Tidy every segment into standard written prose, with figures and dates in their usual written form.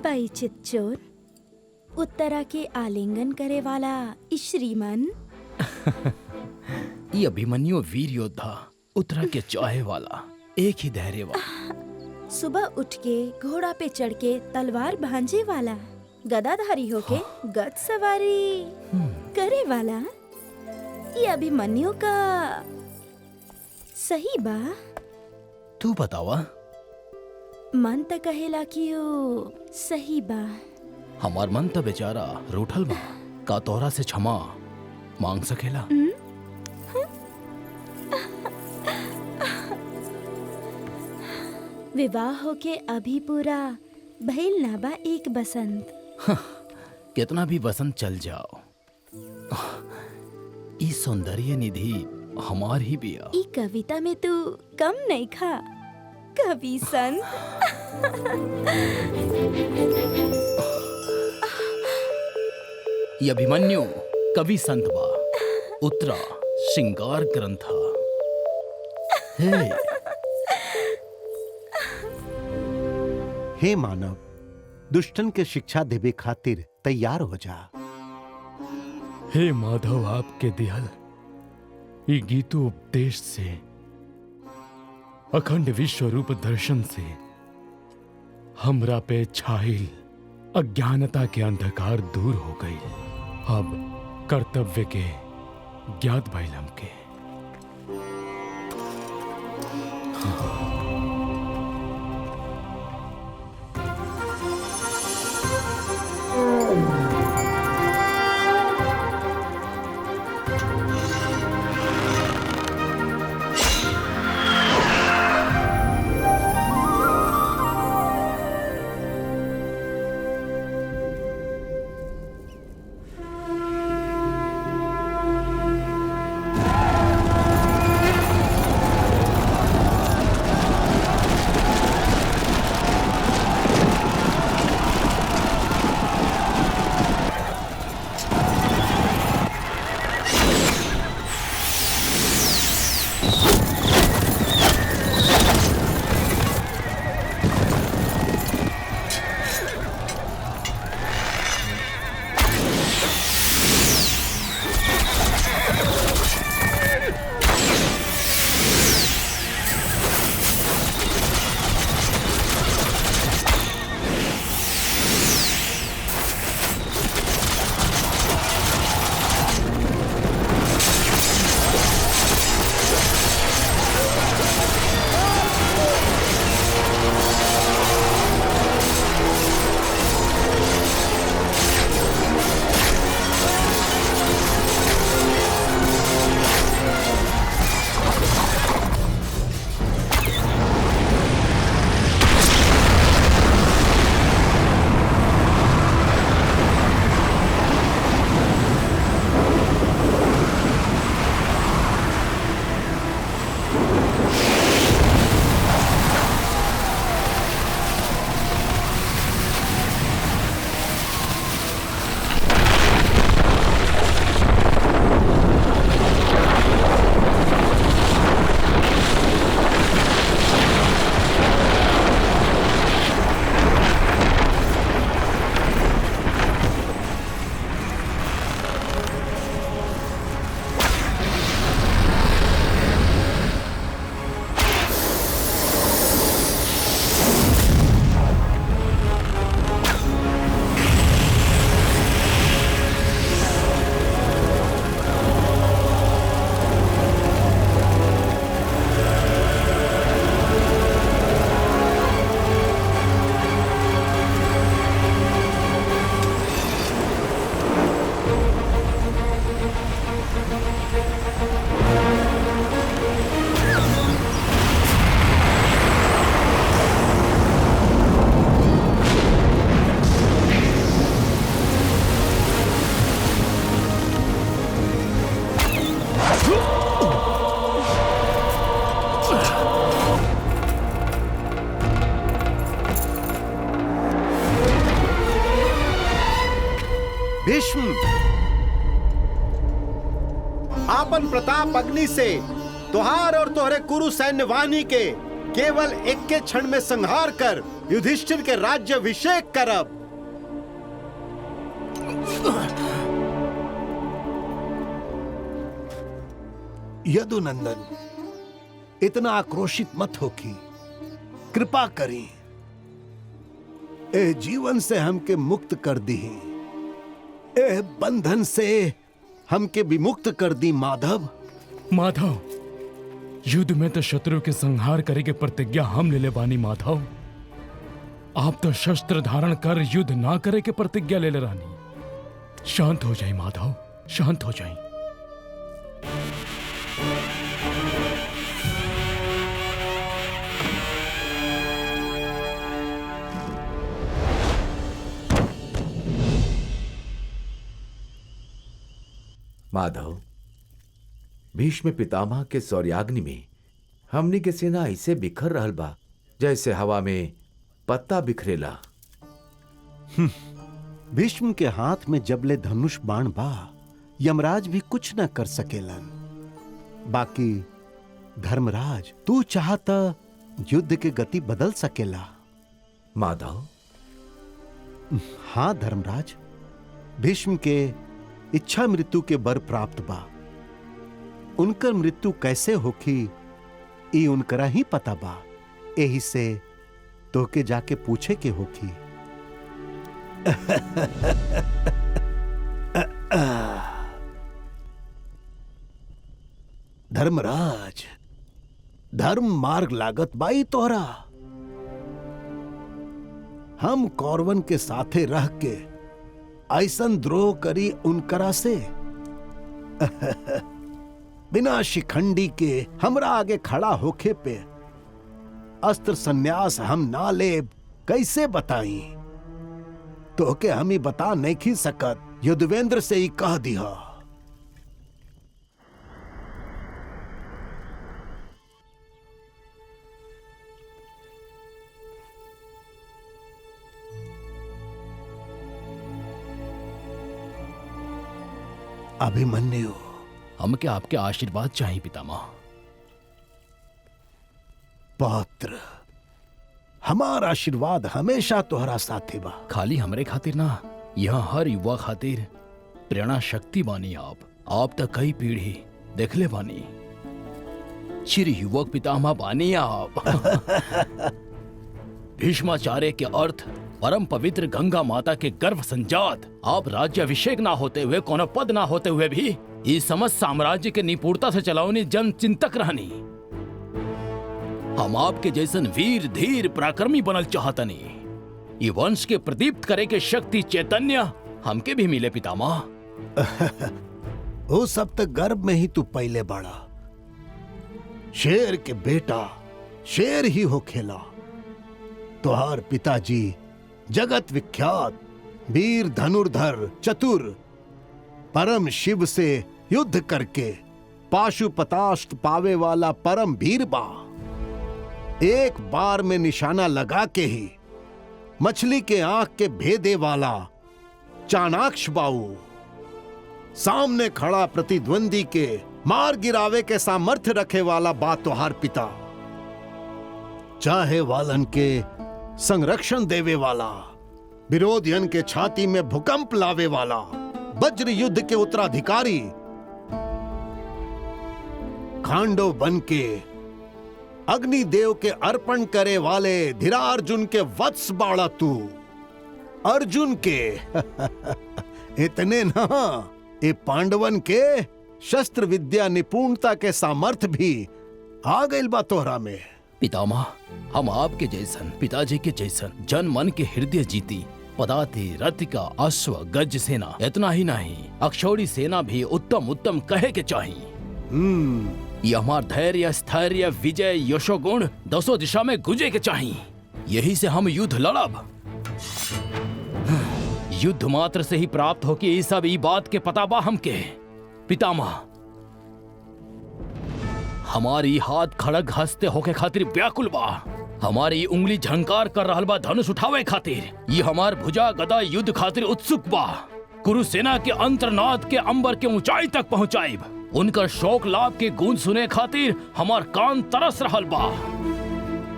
बाई चितचोर, उत्तरा के आलिंगन करे वाला श्रीमन। ये अभिमन्यु वीर योद्धा, उत्तरा के चाहे वाला, एक ही धैर्यवान। सुबह उठ के घोड़ा पे चढ़ के तलवार भांजे वाला, गदाधारी होके गद सवारी करे वाला, ये अभिमन्यु का सही बा? तू बतावा। मन त कहेला कि ओ सही बा। हमार मन त बेचारा रूठल बा, का तोहरा से क्षमा मांग सकेला? विवाह होके अभी पूरा भइल ना बा एक बसंत। कितना भी बसंत चल जाओ, ई सौंदर्य निधि हमार ही बिया। ई कविता में तू कम नहीं खा कवि संत। ये अभिमन्यु कवि संत बा, उत्तरा श्रृंगार ग्रंथ। हे मानव, दुष्टन के शिक्षा देवे खातिर तैयार हो जा। हे माधव, आपके दिहल ई गीतो उपदेश से, अखंड विश्व रूप दर्शन से हमरा पे छाइल अज्ञानता के अंधकार दूर हो गई। अब कर्तव्य के ज्ञात भइल हमके। भीष्म, आपन प्रताप अग्नि से तुहार और तोहरे कुरु सैन्य वाहिनी के केवल एक के क्षण में संहार कर युधिष्ठिर के राज्य अभिषेक करब। यदुनंदन, इतना आक्रोशित मत हो कि कृपा करी ए जीवन से हमके मुक्त कर दी, ए बंधन से हमके विमुक्त कर दी माधव। माधव, युद्ध में तो शत्रु के संहार करे के प्रतिज्ञा हम ले ले बानी माधव। आप तो शस्त्र धारण कर युद्ध ना करे के प्रतिज्ञा ले ले रानी। शांत हो जाए माधव, शांत हो जाए। माधव, भीष्म पितामह के सौर्याग्नि में हमनी के सेना ऐसे बिखर रहल बा जैसे हवा में पत्ता बिखरेला। भीष्म के हाथ में जबले धनुष बाण बा, यमराज भी कुछ न कर सकेलन। बाकी धर्मराज, तू चाहता युद्ध के गति बदल सकेला। माधव, हाँ धर्मराज, भीष्म के इच्छा मृत्यु के बर प्राप्त बा। उनकर मृत्यु कैसे होखी ई उनकरा ही पता बा। यही से तोके जाके पूछे के होखी। धर्मराज, धर्म मार्ग लागत बाई तोहरा। हम कौरवन के साथे रह के ऐसन द्रोह करी उनकरा से। बिना शिखंडी के हमरा आगे खड़ा होखे पे अस्त्र संन्यास हम ना लेब, कैसे बताई? तो के हम ही बता नहीं सकत, युद्धवेंद्र से ही कह दिया। अभिमन्यु, हमके आपके आशीर्वाद चाहिए पितामह। पौत्र, हमारा आशीर्वाद हमेशा तोहरा साथे बा। खाली हमरे खातिर ना, यहाँ हर युवा खातिर प्रेरणा शक्ति बानी आप तक कई पीढ़ी देखले बानी। चिर युवक पितामह बानी आप। भीष्माचार्य के अर्थ परम पवित्र गंगा माता के गर्भ संजात। आप राज्याभिषेक ना होते हुए, कोनो पद ना होते हुए भी इस समस्त साम्राज्य के निपुणता से चलाओनी जन चिंतक रहनी। हम आपके जैसन वीर धीर पराक्रमी बनल चाहतनी। ये वंश के प्रदीप्त करे के शक्ति चैतन्य हमके भी मिले पितामह। वो सब तक गर्भ में ही तू पहले बड़ा। शेर के बेटा शेर ही हो खेला। तुहार पिताजी जगत विख्यात वीर धनुर्धर चतुर परम शिव से युद्ध करके पाशुपतास्त्र पावे वाला परम वीर बा। एक बार में निशाना लगा के ही मछली के आंख के भेदे वाला चाणाक्ष बाऊ। सामने खड़ा प्रतिद्वंदी के मार गिरावे के सामर्थ्य रखे वाला बा तुहार पिता। चाहे वालन के संरक्षण देवे वाला, विरोधियन के छाती में भूकंप लावे वाला, वज्र युद्ध के उत्तराधिकारी। खांडव बन के अग्निदेव के अर्पण करे वाले धीरार्जुन के वत्स बाड़ा तू। अर्जुन के इतने ना, ये पांडवन के शस्त्र विद्या निपुणता के सामर्थ्य भी आ गइल बा तोहरा में। पितामह, हम आपके जैसन पिताजी के जैसन जन मन के हृदय जीती पदाति रथिका अश्व गज सेना, इतना ही नहीं अक्षौड़ी सेना भी उत्तम उत्तम कहे के चाहिए। ये हमार धैर्य स्थैर्य विजय यशोगुण दसों दिशा में गुजे के चाहिए। यही से हम युद्ध लड़ब। युद्ध मात्र से ही प्राप्त हो कि ये सब ई बात के पता बा हमके। पितामह, हमारी हाथ खड़ग हंसते होके खातिर व्याकुल बा। हमारी उंगली झंकार कर रहल बा धनुष उठावे खातिर। ये हमार भुजा गदा युद्ध खातिर उत्सुक बा। कुरुसेना के अंतर्नाद के अंबर के ऊंचाई तक पहुंचाइब। उनकर शोक लाभ के गूंज सुने खातिर हमार कान तरस रहल बा।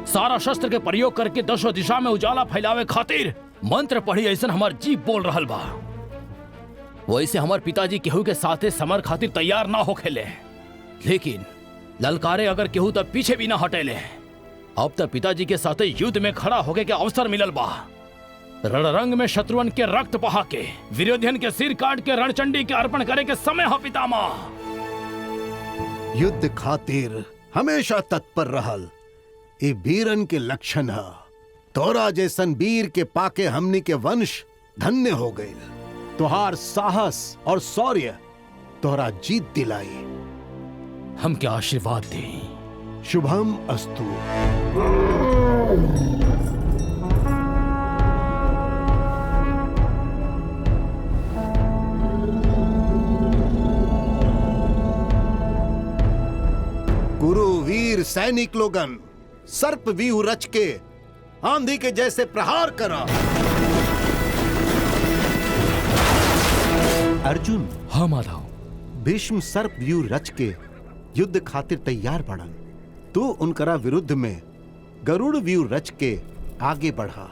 सारा शस्त्र के प्रयोग करके दसों दिशा में उजाला फैलावे खातिर मंत्र पढ़ी ऐसन हमार जीभ बोल रहल बा। वैसे हमार पिताजी केहू के साथे समर खातिर तैयार ना हो खेले, लेकिन ललकारे अगर केहू तब पीछे भी ना हटेले। अब तक पिताजी के साथे युद्ध में खड़ा होके के अवसर मिलल बा। रणरंग में शत्रुअन के रक्त बहा के विरोधियन के सिर काट के रणचंडी के अर्पण करे के समय हो पितामह। युद्ध खातिर हमेशा तत्पर रहल ई वीरन के लक्षण है। तोरा जैसन वीर के पाके हमनी के वंश धन्य हो गए। तोहार साहस और शौर्य तोरा जीत दिलाई। हम क्या आशीर्वाद दें। शुभम अस्तु। गुरु वीर सैनिक लोगन सर्प व्यूह रच के आंधी के जैसे प्रहार करा। अर्जुन। हाँ माधव। भीष्म सर्प व्यूह रच के युद्ध खातिर तैयार बढ़न। तू उनकरा विरुद्ध में गरुड़ व्यूह रच के आगे बढ़ा।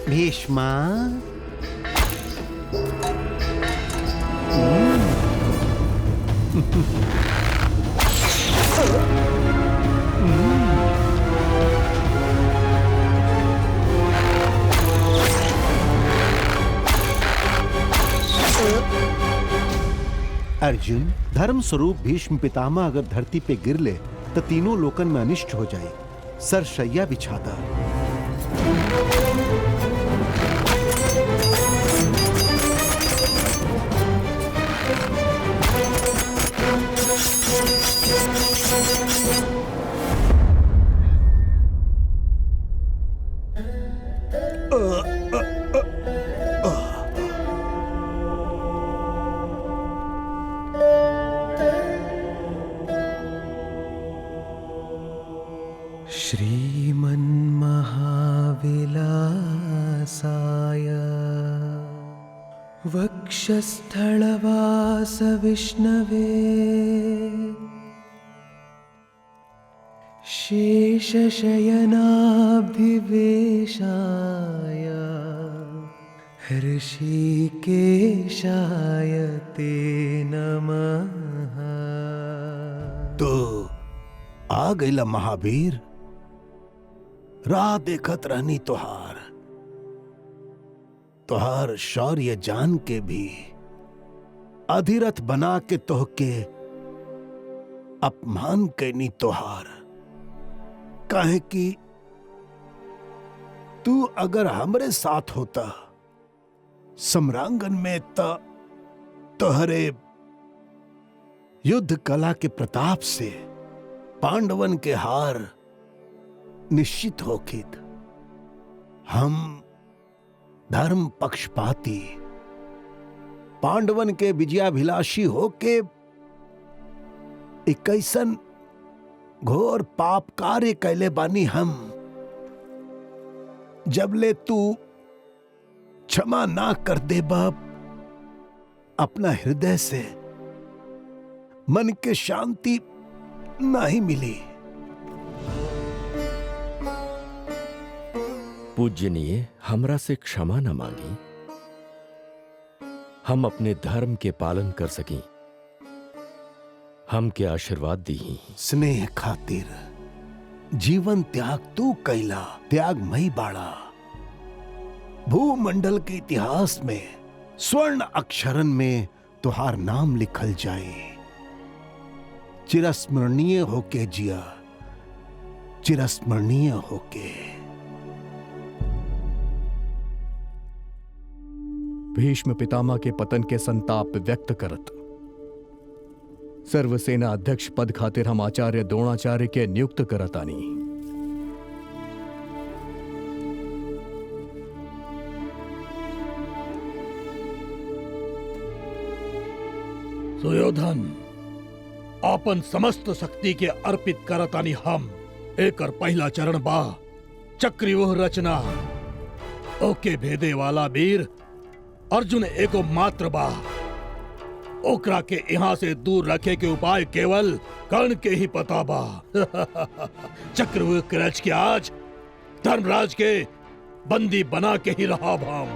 भीष्मा। अर्जुन, धर्म स्वरूप भीष्म पितामह अगर धरती पे गिर ले तो तीनों लोकन में अनिष्ट हो जाए। सरशैया बिछाता। श्रीमन्महाविलासाय वक्षस्थलवास विष्णवे शेषशयनाभिवेशाय ऋषिकेशाय ते नमः। तो आ गईला महावीर। राह देखत रहनी तोहार शौर्य जान के भी अधिरथ बना के तोहके अपमान कैनी तोहार। काहे कि तू अगर हमरे साथ होता सम्रांगन में तोहरे युद्ध कला के प्रताप से पांडवन के हार निश्चित होखित। हम धर्म पक्षपाती पांडवन के विजयाभिलाषी होके इक्कीसन घोर पाप कार्य कैले बानी हम। जबले तू क्षमा ना कर दे बाप, अपना हृदय से मन के शांति नहीं मिली। पूज्यनीय, हमरा से क्षमा न मांगी। हम अपने धर्म के पालन कर सकें, हम के आशीर्वाद दी। स्नेह खातिर जीवन त्याग तू कैला, त्यागमयी बाड़ा। भूमंडल के इतिहास में स्वर्ण अक्षरन में तुहार नाम लिखल जाए। चिरस्मरणीय होके जिया, चिरस्मरणीय होके। भीष्म पितामह के पतन के संताप व्यक्त करत सर्वसेना अध्यक्ष पद खातिर हम आचार्य द्रोणाचार्य के नियुक्त करतानी। सुयोधन, आपन समस्त शक्ति के अर्पित करतानी हम। एकर पहला चरण बा चक्रव्यूह रचना। ओके भेदे वाला वीर अर्जुन एको मात्र बा। ओकरा के यहाँ से दूर रखे के उपाय केवल कर्ण के ही पता बा। चक्रव्यूह के रच के आज धर्मराज के बंदी बना के ही रहा हम।